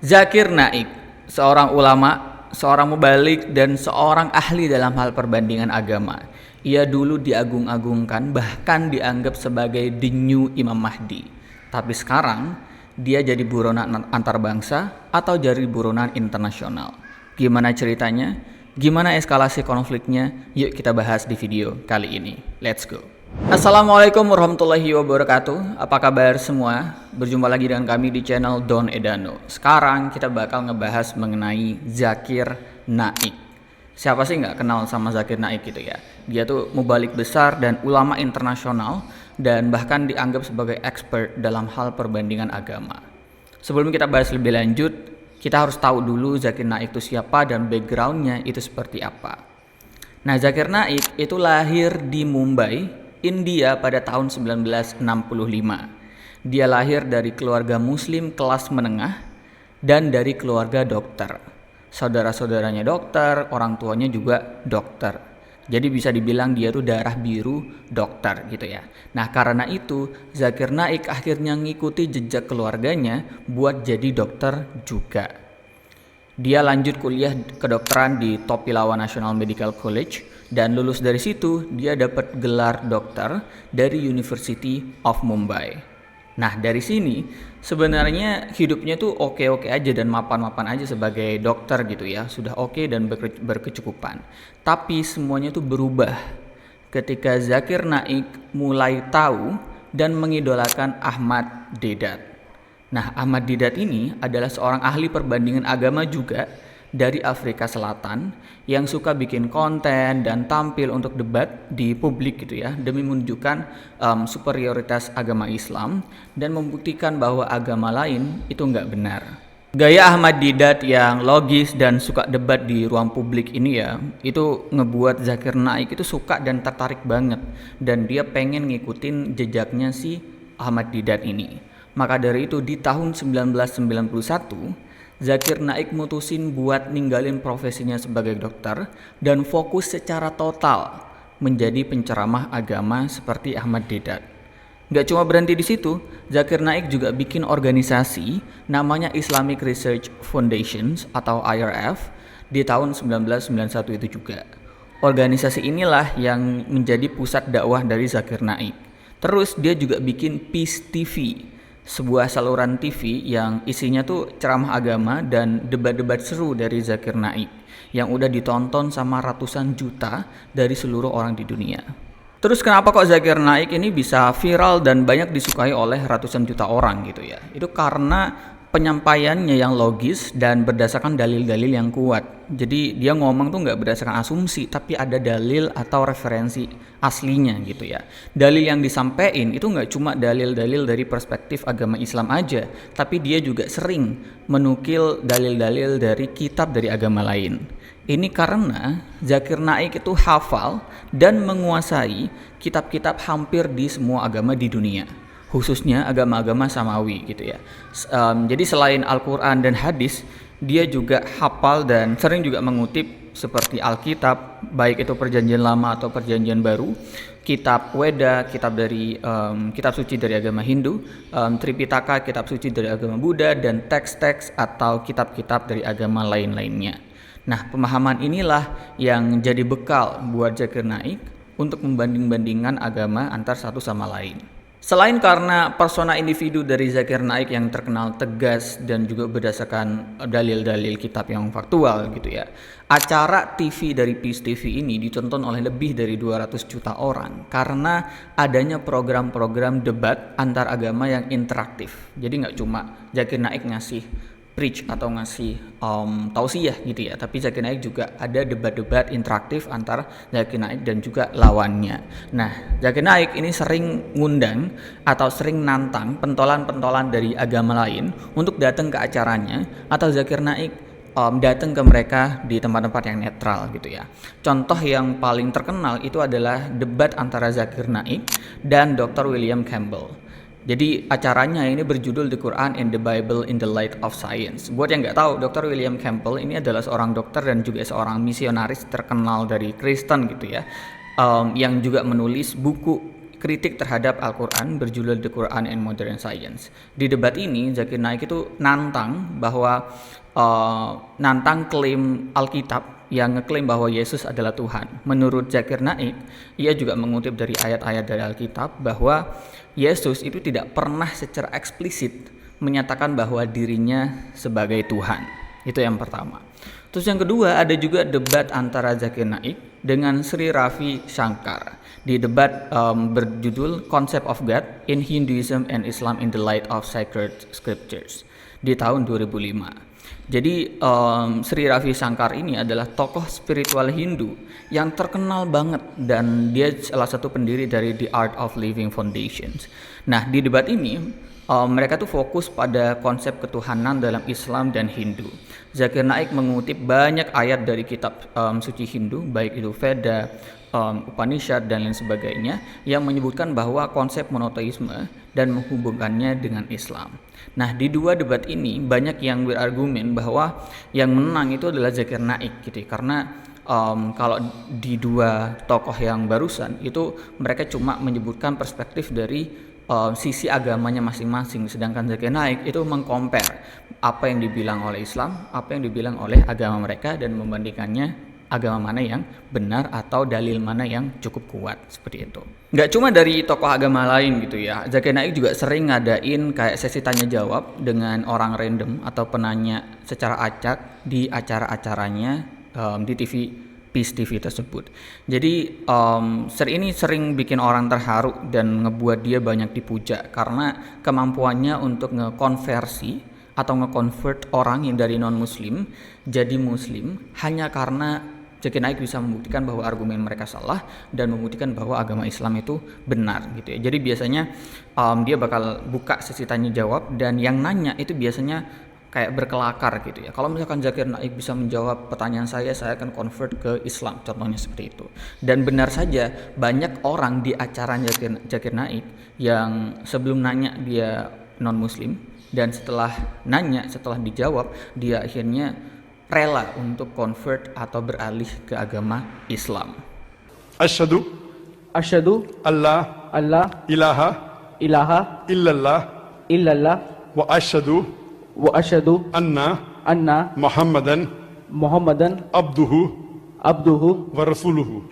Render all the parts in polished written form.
Zakir Naik, seorang ulama, seorang mubalik, dan seorang ahli dalam hal perbandingan agama. Ia dulu diagung-agungkan, bahkan dianggap sebagai the new Imam Mahdi. Tapi sekarang, dia jadi buronan antar bangsa atau jadi buronan internasional. Gimana ceritanya? Gimana eskalasi konfliknya? Yuk kita bahas di video kali ini. Let's go. Assalamualaikum warahmatullahi wabarakatuh. Apa kabar semua? Berjumpa lagi dengan kami di channel Don Edano. Sekarang kita bakal ngebahas mengenai Zakir Naik. Siapa sih nggak kenal sama Zakir Naik gitu ya? Dia tuh mubalik besar dan ulama internasional dan bahkan dianggap sebagai expert dalam hal perbandingan agama. Sebelum kita bahas lebih lanjut, kita harus tahu dulu Zakir Naik itu siapa dan backgroundnya itu seperti apa. Nah, Zakir Naik itu lahir di Mumbai, India pada tahun 1965. Dia lahir dari keluarga muslim kelas menengah dan dari keluarga dokter. Saudara-saudaranya dokter, orang tuanya juga dokter. Jadi bisa dibilang dia tuh darah biru dokter gitu ya. Nah, karena itu Zakir Naik akhirnya ngikuti jejak keluarganya buat jadi dokter juga. Dia lanjut kuliah kedokteran di Topilawa National Medical College dan lulus dari situ dia dapat gelar dokter dari University of Mumbai. Nah, dari sini sebenarnya hidupnya tuh oke-oke aja dan mapan-mapan aja sebagai dokter gitu ya. Sudah oke dan berkecukupan. Tapi semuanya tuh berubah ketika Zakir Naik mulai tahu dan mengidolakan Ahmad Deedat. Nah, Ahmad Deedat ini adalah seorang ahli perbandingan agama juga dari Afrika Selatan yang suka bikin konten dan tampil untuk debat di publik gitu ya, demi menunjukkan superioritas agama Islam dan membuktikan bahwa agama lain itu nggak benar. Gaya Ahmad Deedat yang logis dan suka debat di ruang publik ini ya, itu ngebuat Zakir Naik itu suka dan tertarik banget dan dia pengen ngikutin jejaknya si Ahmad Deedat ini. Maka dari itu di tahun 1991 Zakir Naik mutusin buat ninggalin profesinya sebagai dokter dan fokus secara total menjadi penceramah agama seperti Ahmad Deedat. Gak cuma berhenti di situ, Zakir Naik juga bikin organisasi namanya Islamic Research Foundations atau IRF di tahun 1991 itu juga. Organisasi inilah yang menjadi pusat dakwah dari Zakir Naik. Terus dia juga bikin Peace TV, sebuah saluran TV yang isinya tuh ceramah agama dan debat-debat seru dari Zakir Naik yang udah ditonton sama ratusan juta dari seluruh orang di dunia. Terus kenapa kok Zakir Naik ini bisa viral dan banyak disukai oleh ratusan juta orang gitu ya? Itu karena penyampaiannya yang logis dan berdasarkan dalil-dalil yang kuat. Jadi dia ngomong tuh nggak berdasarkan asumsi, tapi ada dalil atau referensi aslinya gitu ya. Dalil yang disampaikan itu nggak cuma dalil-dalil dari perspektif agama Islam aja, tapi dia juga sering menukil dalil-dalil dari kitab dari agama lain. Ini karena Zakir Naik itu hafal dan menguasai kitab-kitab hampir di semua agama di dunia, khususnya agama-agama Samawi gitu ya. Jadi selain Al-Quran dan hadis, dia juga hafal dan sering juga mengutip seperti Alkitab, baik itu perjanjian lama atau perjanjian baru, kitab Weda, kitab dari kitab suci dari agama Hindu, Tripitaka, kitab suci dari agama Buddha, dan teks-teks atau kitab-kitab dari agama lain-lainnya. Nah, pemahaman inilah yang jadi bekal buat Zakir Naik untuk membanding-bandingkan agama antar satu sama lain. Selain karena persona individu dari Zakir Naik yang terkenal tegas dan juga berdasarkan dalil-dalil kitab yang faktual gitu ya, acara TV dari Peace TV ini ditonton oleh lebih dari 200 juta orang karena adanya program-program debat antar agama yang interaktif. Jadi nggak cuma Zakir Naik ngasih preach atau ngasih tausiah gitu ya, tapi Zakir Naik juga ada debat-debat interaktif antara Zakir Naik dan juga lawannya. Nah, Zakir Naik ini sering ngundang atau sering nantang pentolan-pentolan dari agama lain untuk datang ke acaranya, atau Zakir Naik datang ke mereka di tempat-tempat yang netral gitu ya. Contoh yang paling terkenal itu adalah debat antara Zakir Naik dan Dr. William Campbell. Jadi acaranya ini berjudul The Quran and the Bible in the Light of Science. Buat yang nggak tahu, Dr. William Campbell ini adalah seorang dokter dan juga seorang misionaris terkenal dari Kristen gitu ya, yang juga menulis buku kritik terhadap Al-Quran berjudul The Quran and Modern Science. Di debat ini Zakir Naik itu nantang klaim Alkitab yang ngeklaim bahwa Yesus adalah Tuhan. Menurut Zakir Naik, ia juga mengutip dari ayat-ayat dari Alkitab bahwa Yesus itu tidak pernah secara eksplisit menyatakan bahwa dirinya sebagai Tuhan. Itu yang pertama. Terus yang kedua, ada juga debat antara Zakir Naik dengan Sri Ravi Shankar di debat berjudul Concept of God in Hinduism and Islam in the Light of Sacred Scriptures di tahun 2005. Jadi Sri Ravi Shankar ini adalah tokoh spiritual Hindu yang terkenal banget dan dia salah satu pendiri dari The Art of Living Foundations. Nah, di debat ini mereka tuh fokus pada konsep ketuhanan dalam Islam dan Hindu. Zakir Naik mengutip banyak ayat dari kitab suci Hindu, baik itu Veda, Upanishad dan lain sebagainya, yang menyebutkan bahwa konsep monoteisme dan menghubungkannya dengan Islam. Nah, di dua debat ini banyak yang berargumen bahwa yang menang itu adalah Zakir Naik gitu, karena kalau di dua tokoh yang barusan itu mereka cuma menyebutkan perspektif dari sisi agamanya masing-masing, sedangkan Zakir Naik itu mengcompare apa yang dibilang oleh Islam, apa yang dibilang oleh agama mereka, dan membandingkannya agama mana yang benar atau dalil mana yang cukup kuat, seperti itu. Nggak cuma dari tokoh agama lain gitu ya, Zakir Naik juga sering ngadain kayak sesi tanya jawab dengan orang random atau penanya secara acak di acara-acaranya di TV Peace TV tersebut. Jadi ini sering bikin orang terharu dan ngebuat dia banyak dipuja karena kemampuannya untuk ngekonversi atau ngeconvert orang yang dari non-muslim jadi muslim hanya karena Zakir Naik bisa membuktikan bahwa argumen mereka salah dan membuktikan bahwa agama Islam itu benar gitu ya. Jadi biasanya dia bakal buka sesi tanya jawab dan yang nanya itu biasanya kayak berkelakar gitu ya. Kalau misalkan Zakir Naik bisa menjawab pertanyaan saya akan convert ke Islam, contohnya seperti itu. Dan benar saja banyak orang di acara Zakir Naik yang sebelum nanya dia non muslim dan setelah dijawab dia akhirnya rela untuk convert atau beralih ke agama Islam. Asyhadu Allah ilaha illallah wa asyhadu anna Muhammadan abduhu wa rasuluhu.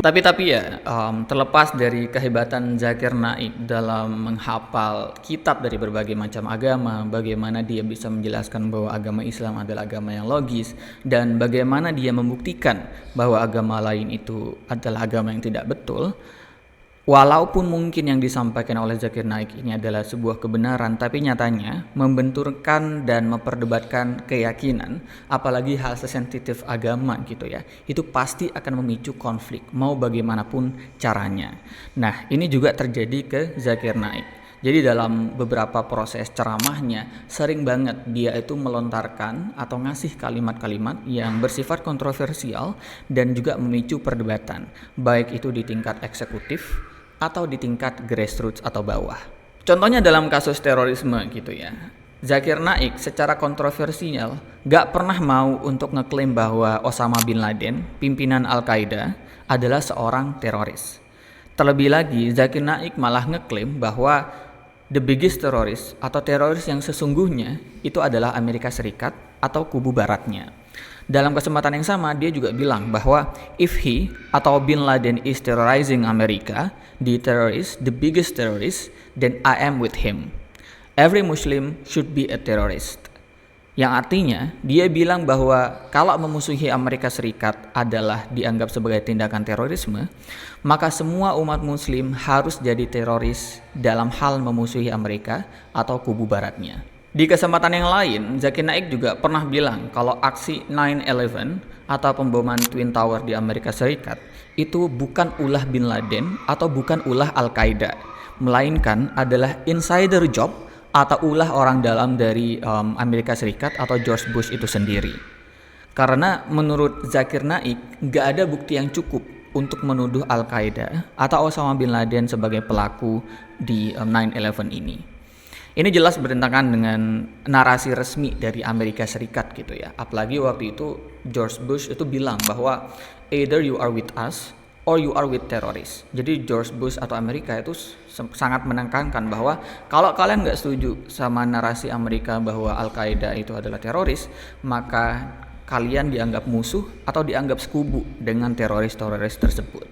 Tapi ya terlepas dari kehebatan Zakir Naik dalam menghafal kitab dari berbagai macam agama, bagaimana dia bisa menjelaskan bahwa agama Islam adalah agama yang logis, dan bagaimana dia membuktikan bahwa agama lain itu adalah agama yang tidak betul. Walaupun mungkin yang disampaikan oleh Zakir Naik ini adalah sebuah kebenaran, tapi nyatanya membenturkan dan memperdebatkan keyakinan, apalagi hal sesensitif agama gitu ya, itu pasti akan memicu konflik, mau bagaimanapun caranya. Nah, ini juga terjadi ke Zakir Naik. Jadi dalam beberapa proses ceramahnya, sering banget dia itu melontarkan atau ngasih kalimat-kalimat yang bersifat kontroversial dan juga memicu perdebatan, baik itu di tingkat eksekutif atau di tingkat grassroots atau bawah. Contohnya dalam kasus terorisme gitu ya. Zakir Naik secara kontroversial gak pernah mau untuk ngeklaim bahwa Osama bin Laden, pimpinan Al-Qaeda, adalah seorang teroris. Terlebih lagi, Zakir Naik malah ngeklaim bahwa the biggest teroris atau teroris yang sesungguhnya itu adalah Amerika Serikat atau kubu baratnya. Dalam kesempatan yang sama, dia juga bilang bahwa if he atau Bin Laden is terrorizing America, the biggest terrorist, then I am with him. Every Muslim should be a terrorist. Yang artinya, dia bilang bahwa kalau memusuhi Amerika Serikat adalah dianggap sebagai tindakan terorisme, maka semua umat Muslim harus jadi teroris dalam hal memusuhi Amerika atau kubu baratnya. Di kesempatan yang lain, Zakir Naik juga pernah bilang kalau aksi 9/11 atau pemboman Twin Tower di Amerika Serikat itu bukan ulah Bin Laden atau bukan ulah Al-Qaeda, melainkan adalah insider job atau ulah orang dalam dari Amerika Serikat atau George Bush itu sendiri. Karena menurut Zakir Naik, gak ada bukti yang cukup untuk menuduh Al-Qaeda atau Osama bin Laden sebagai pelaku di 9/11 ini. Ini jelas bertentangan dengan narasi resmi dari Amerika Serikat gitu ya. Apalagi waktu itu George Bush itu bilang bahwa either you are with us or you are with terrorists. Jadi George Bush atau Amerika itu sangat menekankan bahwa kalau kalian nggak setuju sama narasi Amerika bahwa Al-Qaeda itu adalah teroris, maka kalian dianggap musuh atau dianggap sekubu dengan teroris-teroris tersebut.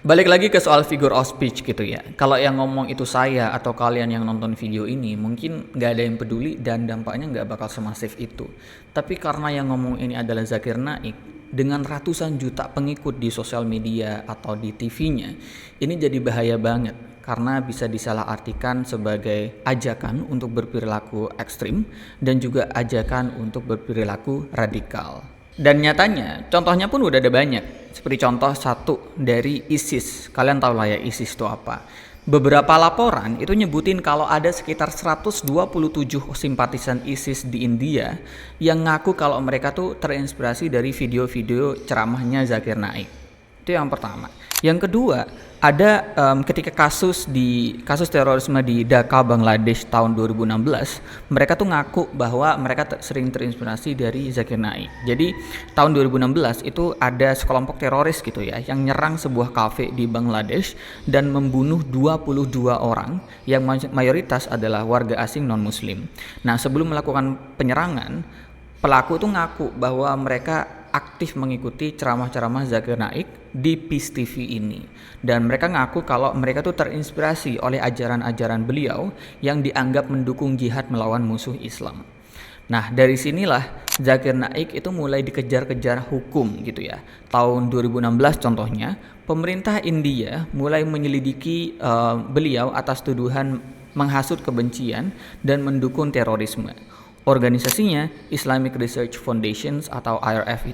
Balik lagi ke soal figure of speech gitu ya. Kalau yang ngomong itu saya atau kalian yang nonton video ini, mungkin nggak ada yang peduli dan dampaknya nggak bakal semasif itu. Tapi karena yang ngomong ini adalah Zakir Naik, dengan ratusan juta pengikut di sosial media atau di TV-nya, ini jadi bahaya banget karena bisa disalahartikan sebagai ajakan untuk berperilaku ekstrim dan juga ajakan untuk berperilaku radikal. Dan nyatanya contohnya pun udah ada banyak. Seperti contoh satu dari ISIS. Kalian tahu lah ya ISIS itu apa. Beberapa laporan itu nyebutin kalau ada sekitar 127 simpatisan ISIS di India yang ngaku kalau mereka tuh terinspirasi dari video-video ceramahnya Zakir Naik. Itu yang pertama. Yang kedua, ada ketika kasus terorisme di Dhaka, Bangladesh tahun 2016, mereka tuh ngaku bahwa mereka sering terinspirasi dari Zakir Naik. Jadi tahun 2016 itu ada sekelompok teroris gitu ya yang nyerang sebuah kafe di Bangladesh dan membunuh 22 orang yang mayoritas adalah warga asing non-muslim. Nah, sebelum melakukan penyerangan, pelaku tuh ngaku bahwa mereka aktif mengikuti ceramah-ceramah Zakir Naik di Peace TV ini. Dan mereka ngaku kalau mereka tuh terinspirasi oleh ajaran-ajaran beliau yang dianggap mendukung jihad melawan musuh Islam. Nah, dari sinilah Zakir Naik itu mulai dikejar-kejar hukum gitu ya. Tahun 2016 contohnya, pemerintah India mulai menyelidiki beliau atas tuduhan menghasut kebencian dan mendukung terorisme. Organisasinya Islamic Research Foundations atau IRF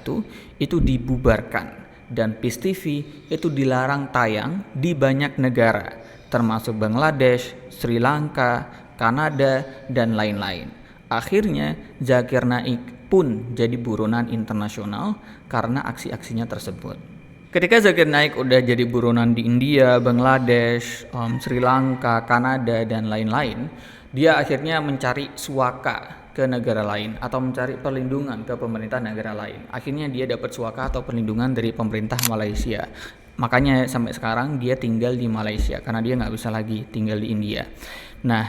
itu dibubarkan dan Peace TV itu dilarang tayang di banyak negara termasuk Bangladesh, Sri Lanka, Kanada dan lain-lain. Akhirnya Zakir Naik pun jadi buronan internasional karena aksi-aksinya tersebut. Ketika Zakir Naik udah jadi buronan di India, Bangladesh, Sri Lanka, Kanada dan lain-lain, dia akhirnya mencari suaka ke negara lain atau mencari perlindungan ke pemerintah negara lain. Akhirnya dia dapat suaka atau perlindungan dari pemerintah Malaysia. Makanya sampai sekarang dia tinggal di Malaysia karena dia nggak bisa lagi tinggal di India. Nah,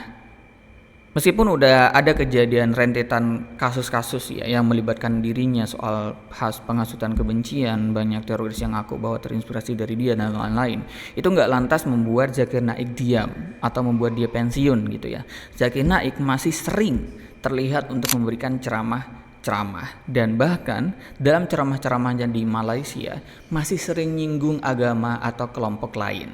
meskipun udah ada kejadian rentetan kasus-kasus ya yang melibatkan dirinya soal penghasutan kebencian, banyak teroris yang ngaku bahwa terinspirasi dari dia dan lain-lain, itu nggak lantas membuat Zakir Naik diam atau membuat dia pensiun gitu ya. Zakir Naik masih sering terlihat untuk memberikan ceramah dan bahkan dalam ceramah-ceramahnya di Malaysia masih sering nyinggung agama atau kelompok lain.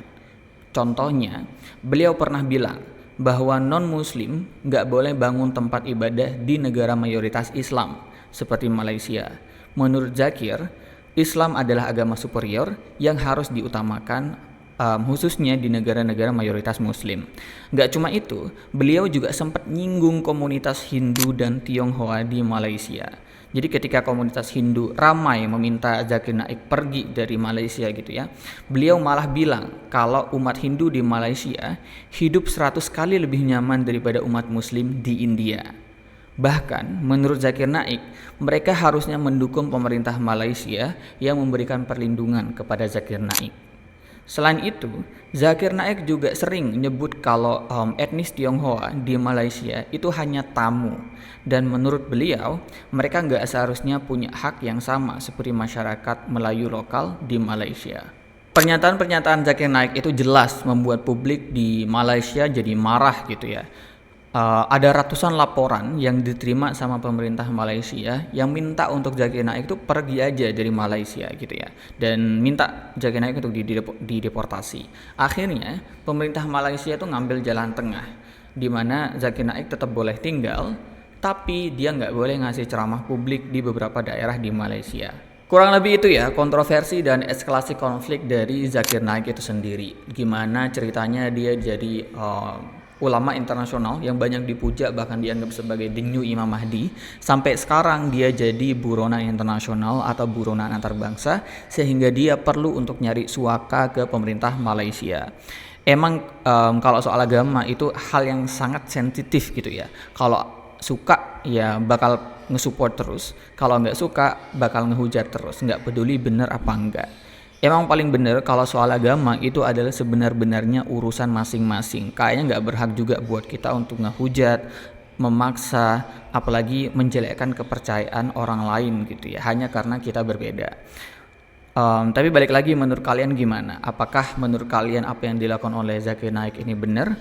Contohnya, beliau pernah bilang bahwa non-muslim nggak boleh bangun tempat ibadah di negara mayoritas Islam seperti Malaysia. Menurut Zakir, Islam adalah agama superior yang harus diutamakan khususnya di negara-negara mayoritas muslim. Gak cuma itu, beliau juga sempat nyinggung komunitas Hindu dan Tionghoa di Malaysia. Jadi ketika komunitas Hindu ramai meminta Zakir Naik pergi dari Malaysia gitu ya, beliau malah bilang kalau umat Hindu di Malaysia hidup 100 kali lebih nyaman daripada umat muslim di India. Bahkan menurut Zakir Naik, mereka harusnya mendukung pemerintah Malaysia yang memberikan perlindungan kepada Zakir Naik. Selain itu, Zakir Naik juga sering nyebut kalau etnis Tionghoa di Malaysia itu hanya tamu. Dan menurut beliau, mereka nggak seharusnya punya hak yang sama seperti masyarakat Melayu lokal di Malaysia. Pernyataan-pernyataan Zakir Naik itu jelas membuat publik di Malaysia jadi marah gitu ya. Ada ratusan laporan yang diterima sama pemerintah Malaysia yang minta untuk Zakir Naik itu pergi aja dari Malaysia gitu ya, dan minta Zakir Naik untuk dideportasi. Akhirnya pemerintah Malaysia itu ngambil jalan tengah di mana Zakir Naik tetap boleh tinggal tapi dia nggak boleh ngasih ceramah publik di beberapa daerah di Malaysia. Kurang lebih itu ya kontroversi dan eskalasi konflik dari Zakir Naik itu sendiri. Gimana ceritanya dia jadi ulama internasional yang banyak dipuja bahkan dianggap sebagai the new Imam Mahdi, sampai sekarang dia jadi buronan internasional atau buronan antar bangsa sehingga dia perlu untuk nyari suaka ke pemerintah Malaysia. Emang kalau soal agama itu hal yang sangat sensitif gitu ya. Kalau suka ya bakal nge-support terus, kalau nggak suka bakal ngehujat terus, nggak peduli bener apa enggak. Emang paling bener kalau soal agama itu adalah sebenar-benarnya urusan masing-masing. Kayaknya nggak berhak juga buat kita untuk ngehujat, memaksa, apalagi menjelekkan kepercayaan orang lain gitu ya, hanya karena kita berbeda. Tapi balik lagi, menurut kalian gimana? Apakah menurut kalian apa yang dilakukan oleh Zakir Naik ini benar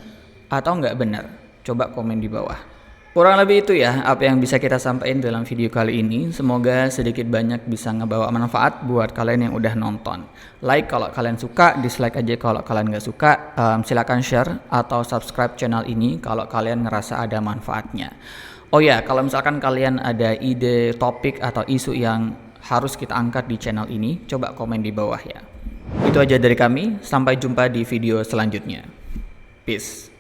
atau nggak benar? Coba komen di bawah. Kurang lebih itu ya apa yang bisa kita sampaikan dalam video kali ini. Semoga sedikit banyak bisa ngebawa manfaat buat kalian yang udah nonton. Like kalau kalian suka, dislike aja kalau kalian nggak suka. Silakan share atau subscribe channel ini kalau kalian ngerasa ada manfaatnya. Oh ya, kalau misalkan kalian ada ide topik atau isu yang harus kita angkat di channel ini, coba komen di bawah ya. Itu aja dari kami, sampai jumpa di video selanjutnya. Peace.